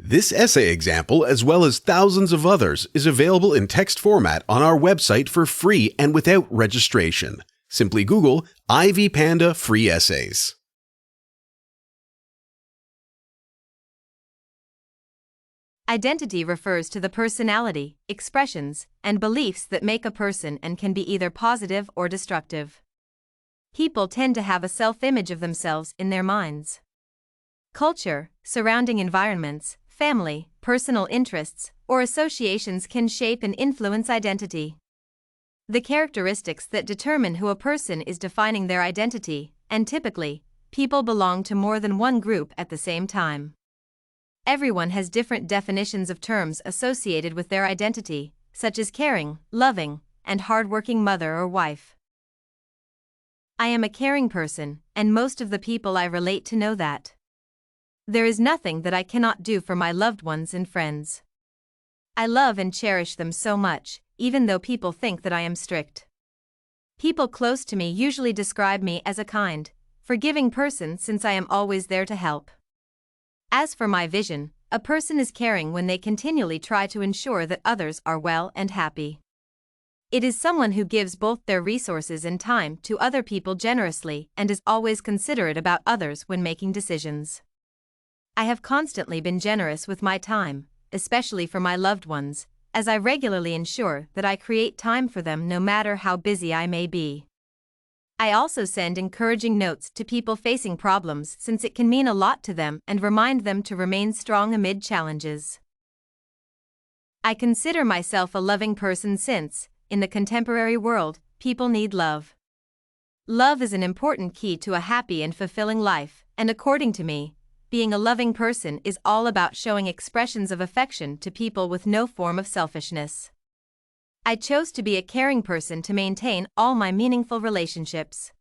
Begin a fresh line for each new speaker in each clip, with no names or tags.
This essay example, as well as thousands of others, is available in text format on our website for free and without registration. Simply Google Ivy Panda Free Essays.
Identity refers to the personality, expressions, and beliefs that make a person and can be either positive or destructive. People tend to have a self-image of themselves in their minds. Culture, surrounding environments, family, personal interests, or associations can shape and influence identity. The characteristics that determine who a person is defining their identity, and typically, people belong to more than one group at the same time. Everyone has different definitions of terms associated with their identity, such as caring, loving, and hardworking mother or wife. I am a caring person, and most of the people I relate to know that. There is nothing that I cannot do for my loved ones and friends. I love and cherish them so much, even though people think that I am strict. People close to me usually describe me as a kind, forgiving person since I am always there to help. As for my vision, a person is caring when they continually try to ensure that others are well and happy. It is someone who gives both their resources and time to other people generously and is always considerate about others when making decisions. I have constantly been generous with my time, especially for my loved ones, as I regularly ensure that I create time for them no matter how busy I may be. I also send encouraging notes to people facing problems since it can mean a lot to them and remind them to remain strong amid challenges. I consider myself a loving person since, in the contemporary world, people need love. Love is an important key to a happy and fulfilling life, and according to me, being a loving person is all about showing expressions of affection to people with no form of selfishness. I chose to be a caring person to maintain all my meaningful relationships.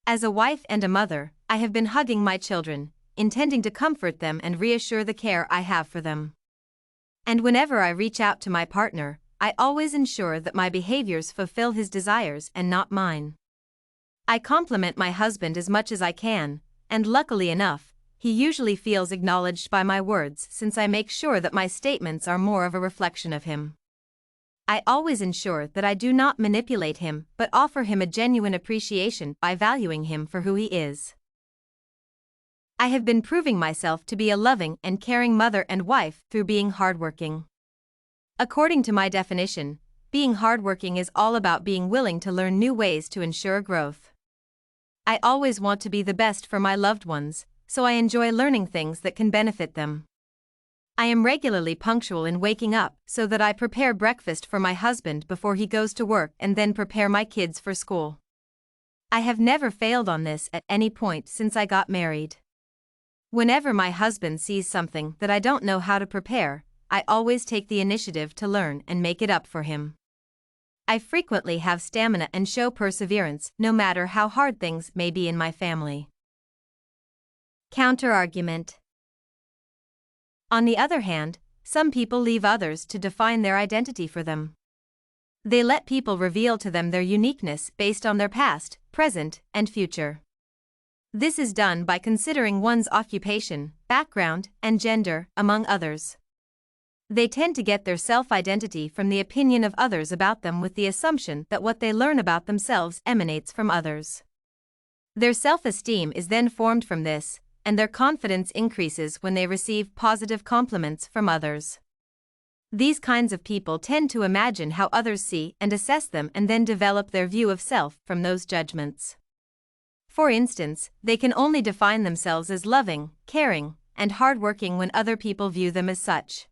As a wife and a mother, I have been hugging my children, intending to comfort them and reassure the care I have for them. And whenever I reach out to my partner, I always ensure that my behaviors fulfill his desires and not mine. I compliment my husband as much as I can, and luckily enough, he usually feels acknowledged by my words since I make sure that my statements are more of a reflection of him. I always ensure that I do not manipulate him but offer him a genuine appreciation by valuing him for who he is. I have been proving myself to be a loving and caring mother and wife through being hardworking. According to my definition, being hardworking is all about being willing to learn new ways to ensure growth. I always want to be the best for my loved ones, so I enjoy learning things that can benefit them. I am regularly punctual in waking up so that I prepare breakfast for my husband before he goes to work and then prepare my kids for school. I have never failed on this at any point since I got married. Whenever my husband sees something that I don't know how to prepare, I always take the initiative to learn and make it up for him. I frequently have stamina and show perseverance no matter how hard things may be in my family. Counter-argument. On the other hand, some people leave others to define their identity for them. They let people reveal to them their uniqueness based on their past, present, and future. This is done by considering one's occupation, background, and gender, among others. They tend to get their self-identity from the opinion of others about them with the assumption that what they learn about themselves emanates from others. Their self-esteem is then formed from this, and their confidence increases when they receive positive compliments from others. These kinds of people tend to imagine how others see and assess them and then develop their view of self from those judgments. For instance, they can only define themselves as loving, caring, and hardworking when other people view them as such.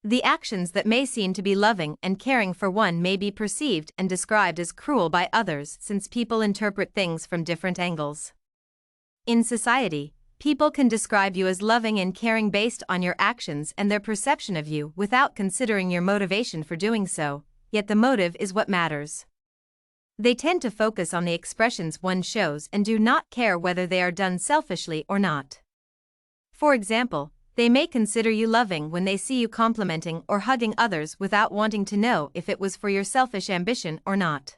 The actions that may seem to be loving and caring for one may be perceived and described as cruel by others since people interpret things from different angles. In society, people can describe you as loving and caring based on your actions and their perception of you without considering your motivation for doing so, yet the motive is what matters. They tend to focus on the expressions one shows and do not care whether they are done selfishly or not. For example, they may consider you loving when they see you complimenting or hugging others without wanting to know if it was for your selfish ambition or not.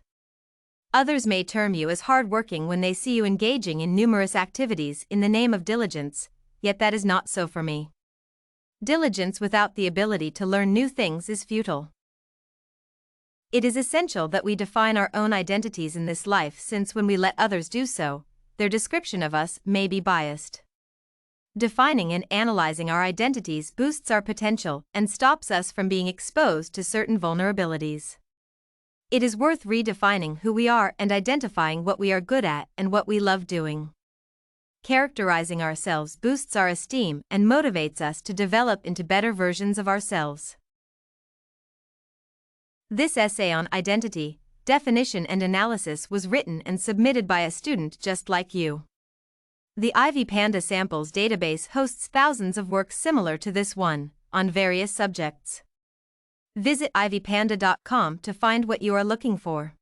Others may term you as hardworking when they see you engaging in numerous activities in the name of diligence, yet that is not so for me. Diligence without the ability to learn new things is futile. It is essential that we define our own identities in this life, since when we let others do so, their description of us may be biased. Defining and analyzing our identities boosts our potential and stops us from being exposed to certain vulnerabilities. It is worth redefining who we are and identifying what we are good at and what we love doing. Characterizing ourselves boosts our esteem and motivates us to develop into better versions of ourselves. This essay on identity, definition and analysis was written and submitted by a student just like you. The Ivy Panda Samples database hosts thousands of works similar to this one, on various subjects. Visit ivypanda.com to find what you are looking for.